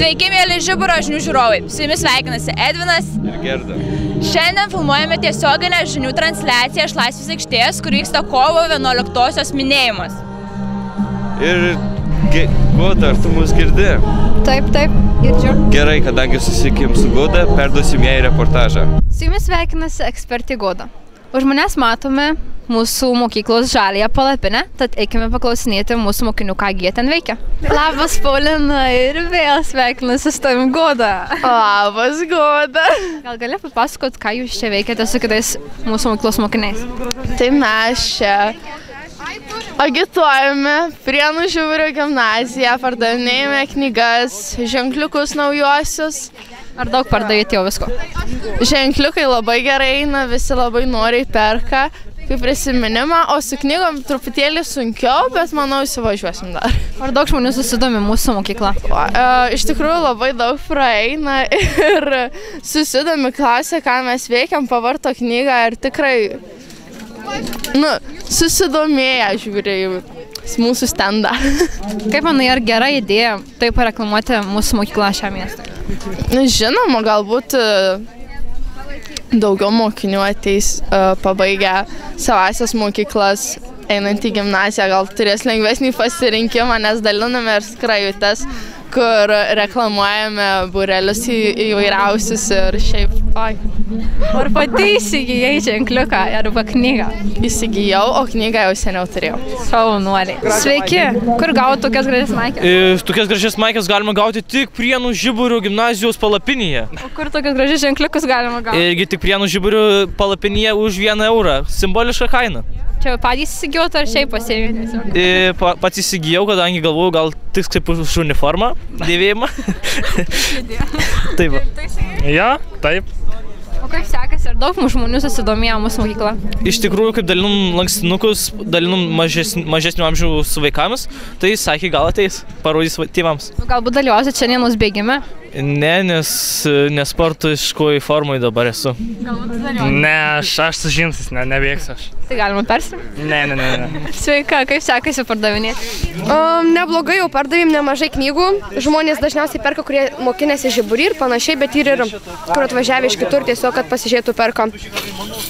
Sveiki, mėly Žiburo žinių žiūrovai. Su jumis sveikinasi Edvinas ir Gerda. Šiandien filmuojame tiesioginę žinių transliaciją iš Laisvės aikštės, kur vyksta kovo 11-osios minėjimas. Ir Goda, ar tu mus girdi? Taip, girdžiu. Gerai, kadangi susikim su Goda, perduosim jai reportažą. Su jumis sveikinasi ekspertė Goda. Už manęs matome mūsų mokyklos žaliąją palapinę, tad eikime paklausinėti mūsų mokinių, ką jie ten veikia. Labas, Paulina, ir vėl sveikinasi su tavim Goda. Labas, Goda. Gal gali papasakot, ką jūs čia veikiate su kitais mūsų mokyklos mokiniais? Tai mes čia agituojame Prienų Žiburio gimnaziją, pardavinėjame knygas, ženkliukus naujosius. Ar daug pardavėte jau visko? Ženkliukai labai gerai eina, visi labai noriai perka, kaip prisiminimą, o su knygom truputėlį sunkiau, bet manau įsivažiuosim dar. Ar daug žmonių susidomi mūsų mokykla? Iš tikrųjų labai daug praeina ir susidomi, klausia, ką mes veikiam, pavarto knygą ir tikrai susidomėję žiūrė į mūsų stendą. Kaip manai, ar gera idėja taip pareklamuoti mūsų mokyklą šią miestą? Žinoma, galbūt daugiau mokinių ateis pabaigę savąsias mokyklas, einant į gimnaziją, gal turės lengvesnį pasirinkimą, nes daliname ir skrajutes, kur reklamuojame būrelius įvairiausius ir šiaip. Ar pati įsigijai ženkliuką arba knygą? Įsigijau, o knygą jau seniau turėjau. Šaunuoliai. Sveiki, kur gauti tokias gražias maikes? Tokias gražias maikes galima gauti tik Prienų Žiburio gimnazijos palapinėje. O kur tokias gražias ženkliukus galima gauti? Irgi tik Prienų Žiburio palapinėje už 1 eurą. Simboliška kaina. Čia patys įsigijot ar šiaip pasiėmėte? Pats įsigijau, kadangi galvoju, gal tik kaip už uniformą dėvėjimą. Taip. Ja, taip. O kaip sekasi, ar daug žmonių susidomėjo mūsų mokyklą? Iš tikrųjų, kaip dalinom lankstinukus, dalinom mažesnių amžiaus vaikams, tai sakė, gal ateis, parodys tėvams. Galbūt dalyvausit šiandienos bėgime? Ne, nes sportiškoj formoj dabar esu. Ne, aš su džinsais nebėgsiu aš. Tai galima persimti? Ne. Sveika, kaip sekasi pardavinėti? Neblogai, jau pardavėm nemažai knygų. Žmonės dažniausiai perka, kurie mokinėsi Žibury ir panašiai, bet ir kur atvažiavę iš kitur tiesiog, kad pasižiūrėtų, perka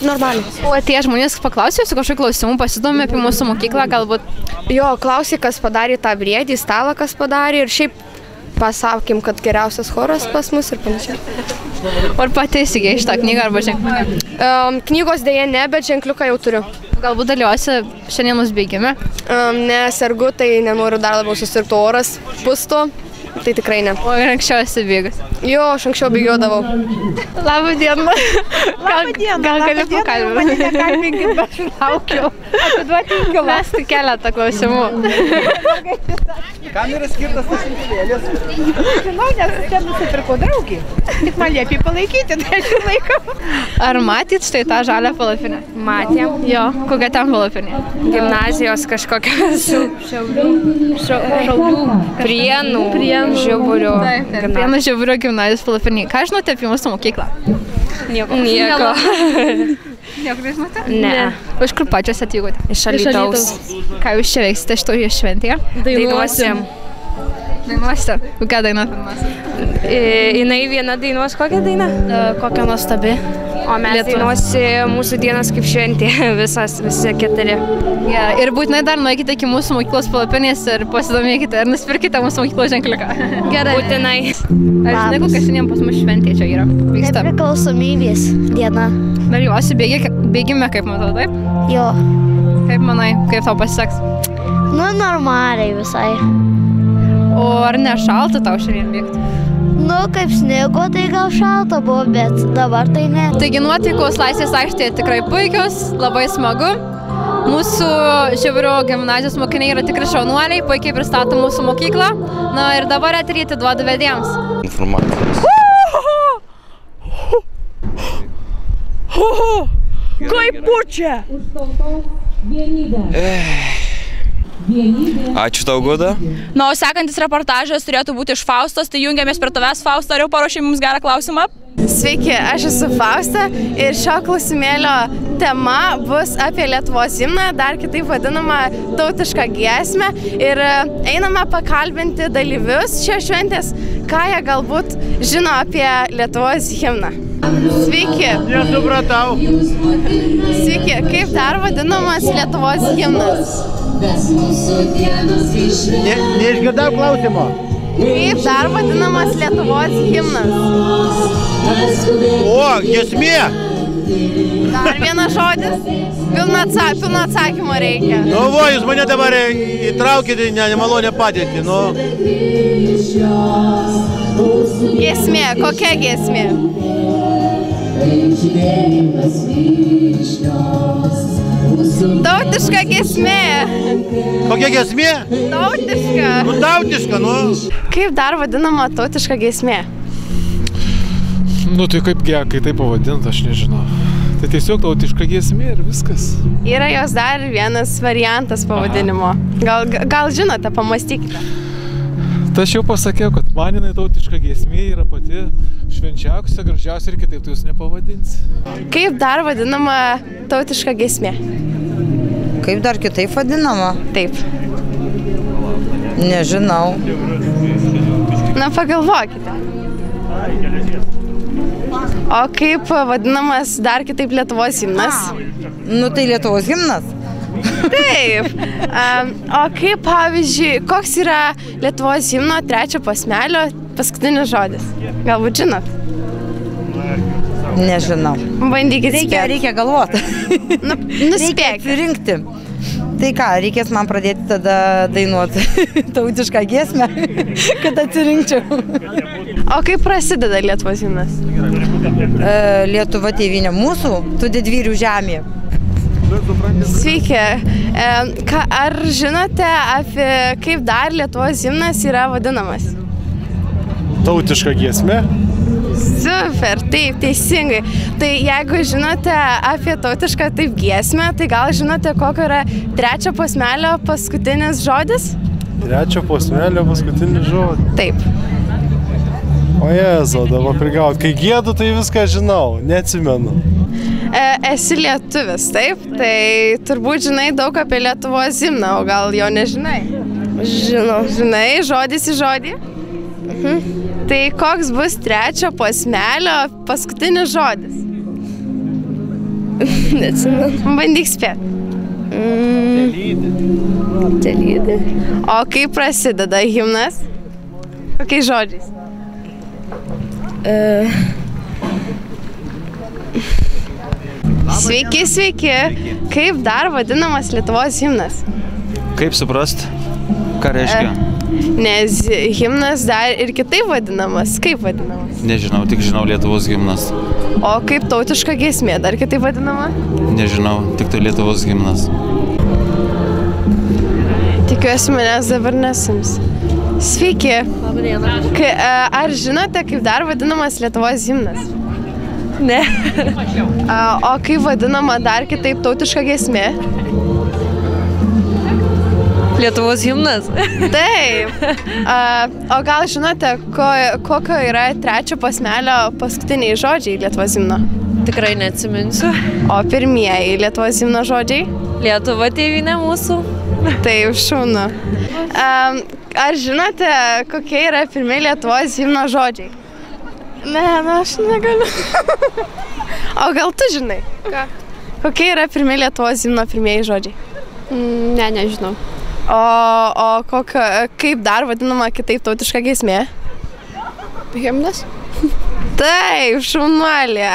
normaliai. O tie žmonės paklausė jūsų kažkokių klausimų, pasidomė apie mūsų mokyklą galbūt? Jo, klausė, kas padarė tą briedį, stalą, kas padarė ir šiaip pasakėm, kad geriausias choras pas mus ir panašiai. Ar pati įsigijai šitą knygą arba ženkliuką? Knygos dėja ne, bet ženkliuką jau turiu. Galbūt dalyvausi šiandienos bėgime? Ne, sergu, tai nenoriu dar labiau susirgti oras pusto. Tai tikrai ne. O ir anksčiau esi bėgas? Jo, aš anksčiau bėgiodavau. Labą dieną. Gal gali pakalbėti? Mane nekalbinkit, bet aš laukiu. Atiduoti inkilą. Mes tik keletą klausimų. Kam yra skirtas tas inkilėlis? Žinau, nes čia nusipirkau draugį. Tik man liepė palaikyti, tai aš ir laikau. Ar matyt štai tą žalią palapinę? Matėm. Jo, kokia ten palapinė? Gimnazijos kažkokios. Šaulių. Prienų Žiburio. Prienų Žiburio gimnazijos palapinė. Ką žinote apie mūsų mokyklą? Nieko. Nieko nežinote? Ne. Iš kur pačios atvykote? Iš Alytaus. Ką jūs čia veiksite šitoje šventėje? Dainuosim. Dainuosite? Kokią dainą filmuosite? Jinai viena dainuos kokią dainą? Kokia nuostabi. O mes dainuosi mūsų dienas kaip šventė, visi 4. Ir būtinai dar nueikite iki mūsų mokyklos palapinės ir pasidomėkite ir nusipirkite mūsų mokyklos ženkliuką. Gerai. Būtinai. Ar žinai, kokia šiandien pas mus šventė čia yra? Vyksta. Nepriklausomybės diena. Dalyvausi bėgime, kaip matau, taip? Jo. Kaip manai, kaip tau pasiseks? Normaliai visai. O ar nešalta tau šiandien bėgti? Kaip sniego, tai gal šalta buvo, bet dabar tai ne. Taigi nuotaikos Laisvės aikštėje tikrai puikios, labai smagu. Mūsų Žiburio gimnazijos mokiniai yra tikrai šaunuoliai, puikiai pristato mūsų mokyklą. Na ir dabar eterį atiduodu vedėjams. Informacijos. Kaip pučia? Ačiū tau, Goda. Na, o sekantis reportažas turėtų būti iš Faustos, tai jungiamės prie tavęs, Fausta, ar jau paruošei mums gerą klausimą? Sveiki, aš esu Fausta ir šio klausimėlio tema bus apie Lietuvos himną, dar kitaip vadinamą tautišką giesmę. Ir einame pakalbinti dalyvius šios šventės, ką jie galbūt žino apie Lietuvos himną. Sveiki. Nesupratau. Sveiki. Kaip dar vadinamas Lietuvos himnas? Neišgirdau klausimo. Kaip dar vadinamas Lietuvos himnas? O, giesmė. Dar vienas žodis. Pilno atsakymo reikia. Nu, jūs mane dabar įtraukite į nemalonę padėtį, nu. Giesmė. Kokia giesmė? Tautiška giesmė. Kokia giesmė? Tautiška. Nu, tautiška, nu. Kaip dar vadinama tautiška giesmė? Nu, tai kaip kai tai pavadint, aš nežinau. Tai tiesiog tautiška giesmė ir viskas. Yra jos dar vienas variantas pavadinimo. Gal žinote, pamastykite. Tai aš jau pasakiau, kad man jinai tautiška giesmė yra pati švenčiausia, gražiausia ir kitaip tu jūs nepavadinsi. Kaip dar vadinama tautiška giesmė? Kaip dar kitaip vadinama? Taip. Nežinau. Na, pagalvokite. O kaip vadinamas dar kitaip Lietuvos himnas? Nu, tai Lietuvos himnas. Taip. O kaip, pavyzdžiui, koks yra Lietuvos himno trečio posmelio paskutinis žodis? Galbūt žinot? Nežinau. Bandykit spėti. Reikia galvoti. Nuspėkite. Reikia atsirinkti. Tai ką, reikės man pradėti tada dainuoti tautišką giesmę, kad atsirinkčiau. O kaip prasideda Lietuvos himnas? Lietuva tėvynė mūsų, tu didvyrių žemė. Sveiki. Ar žinote, kaip dar Lietuvos himnas yra vadinamas? Tautiška giesmė? Super, taip, teisingai. Tai jeigu žinote apie tautišką taip giesmę, tai gal žinote, kokio yra trečio posmelio paskutinis žodis? Trečio posmelio paskutinis žodis? Taip. O Jezu, dabar prigaut. Kai gėdu, tai viską žinau, neatsimenu. Esi lietuvis, taip? Tai turbūt žinai daug apie Lietuvos himną, o gal jo nežinai? Žinau. Žinai, žodis į žodį? Tai koks bus trečio posmelio paskutinis žodis? Neatsimenu. Bandyk spėti. Telydė. O kaip prasideda himnas? Kokiais žodžiais? Sveiki, sveiki. Kaip dar vadinamas Lietuvos himnas? Kaip suprast? Ką reiškia? Nes himnas dar ir kitaip vadinamas. Kaip vadinamas? Nežinau, tik žinau Lietuvos himnas. O kaip tautiška giesmė dar kitaip vadinama? Nežinau, tik tai Lietuvos himnas. Tikiuosi manęs dabar nesims. Sveiki. Ar žinote, kaip dar vadinamas Lietuvos himnas? Ne. O kaip vadinama dar kitaip tautiška giesmė? Lietuvos himnas? Taip. O gal žinote, kokio yra trečio posmelio paskutiniai žodžiai Lietuvos himno? Tikrai neatsiminsiu. O pirmieji Lietuvos himno žodžiai? Lietuva tėvynė mūsų. Taip, šaunu. Ar žinote, kokie yra pirmieji Lietuvos himno žodžiai? Ne, aš negaliu. O gal tu žinai? Ką? Kokie yra pirmieji Lietuvos himno pirmieji žodžiai? Ne, nežinau. O kaip dar vadinama kitaip tautiška giesmė? Himnas? Taip, šaunuolė.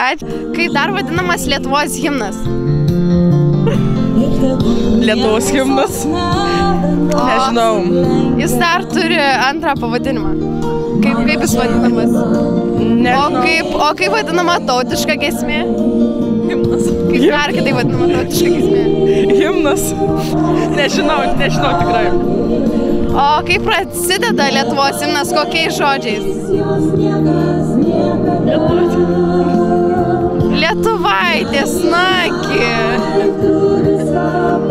Kaip dar vadinamas Lietuvos himnas? Lietuvos himnas? Nežinau. Jis dar turi antrą pavadinimą. Kaip jis vadinamas? O kaip vadinama tautiška giesmė? Himnas. Kaip dar kitaip vadinama tautiška giesmė? Himnas? Nežinau tikrai. O kaip prasideda Lietuvos himnas, kokiais žodžiais? Lietuvaitė, snaki.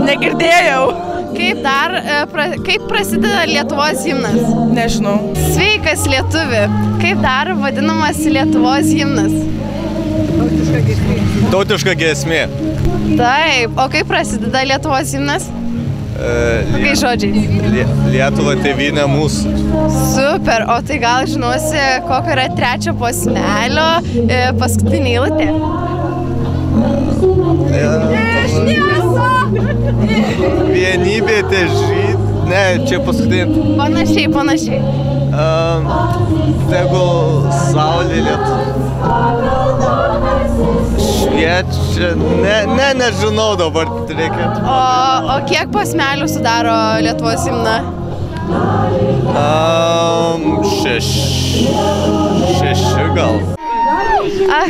Negirdėjau. Kaip prasideda Lietuvos himnas? Nežinau. Sveikas lietuvi. Kaip dar vadinamas Lietuvos himnas? Tautiška giesmė. Taip, o kaip prasideda Lietuvos himnas? Kokiais žodžiais? Lietuva tėvynė mūsų. Super, o tai gal žinosi, kokio yra trečio posmelio paskutinė eilutė? Vienybė težyt. Ne, čia paskutinė. Panašiai. Tegul saulė šviečia. Nežinau dabar reikia. O kiek posmelių sudaro Lietuvos himną? 6 gal.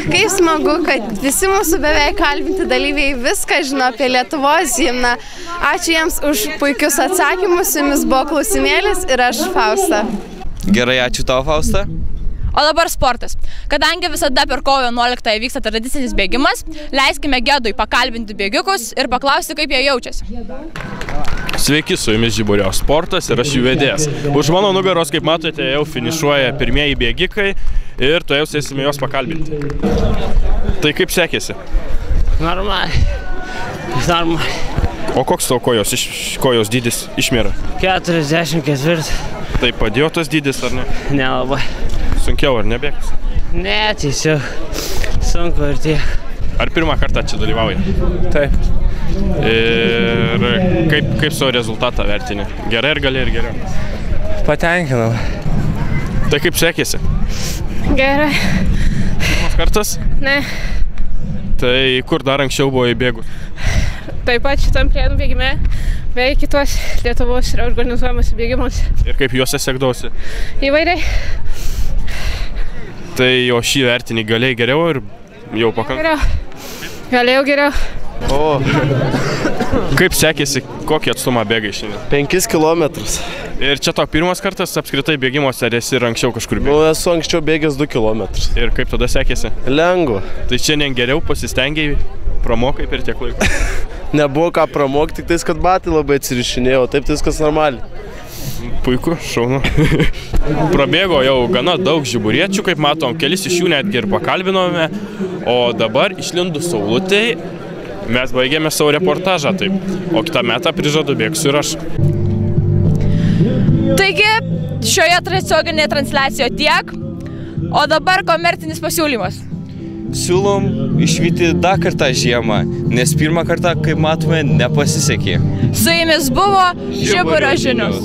Kaip smagu, kad visi mūsų beveik kalbinti dalyviai viską žino apie Lietuvos himną. Ačiū jiems už puikius atsakymus, su jumis buvo klausimėlis ir aš Fausta. Gerai, ačiū tau, Fausta. O dabar sportas. Kadangi visada per kovo 11 vyksta tradicinis bėgimas, leiskime Gedui pakalbinti bėgikus ir paklausti, kaip jie jaučiasi. Sveiki, su jumis Žiburio sportas ir aš jų vedėjas. Už mano nugaros, kaip matote, jau finišuoja pirmieji bėgikai ir tuojau sėsime juos pakalbinti. Tai kaip sekėsi? Normaliai. O koks tavo kojos dydis išmėra? 44. Tai padėjo tas dydis, ar ne? Nelabai. Sunkiau, ar ne bėgti? Ne, tiesiog sunku ir tiek. Ar pirmą kartą čia dalyvauji? Taip. Ir kaip savo rezultatą vertini? Gerai ir gali ir geriau? Patenkinau. Tai kaip sekėsi? Gerai. Pirmas kartas? Ne. Tai kur dar anksčiau buvo įbėgus? Taip pat šitam Prienų bėgime, beveik kitos Lietuvos yra organizuojamas bėgimas. Ir kaip juose sekdavosi? Įvairiai. Tai jo šį vertinį galėjai geriau ir jau pakankamai? Galėjau geriau. O, kaip sekėsi, kokį atstumą bėgai šiandien? 5 kilometrus. Ir čia tau pirmas kartas apskritai bėgimuose, ar esi ir anksčiau kažkur bėgęs? Nu, esu anksčiau bėgęs 2 kilometrus. Ir kaip tada sekėsi? Lengva. Tai šiandien geriau pasistengiai, pramokai per tiek laiko? Nebuvo ką pramokti, tik tais, kad batai labai atsirišinėjo, taip viskas normaliai. Puiku, šaunu. Prabėgo jau gana daug žiburiečių, kaip matom, kelis iš jų netgi ir pakalbinome, o dabar išlindus saulutei mes baigėme savo reportažą, taip. O kitą metą prižadu bėgsiu ir aš. Taigi, šioje tiesioginėje transliacijoje tiek, o dabar komercinis pasiūlymas. Siūlom išvyti dar kartą žiemą, nes pirmą kartą, kaip matome, nepasisekė. Su jumis buvo Žiburio žinios.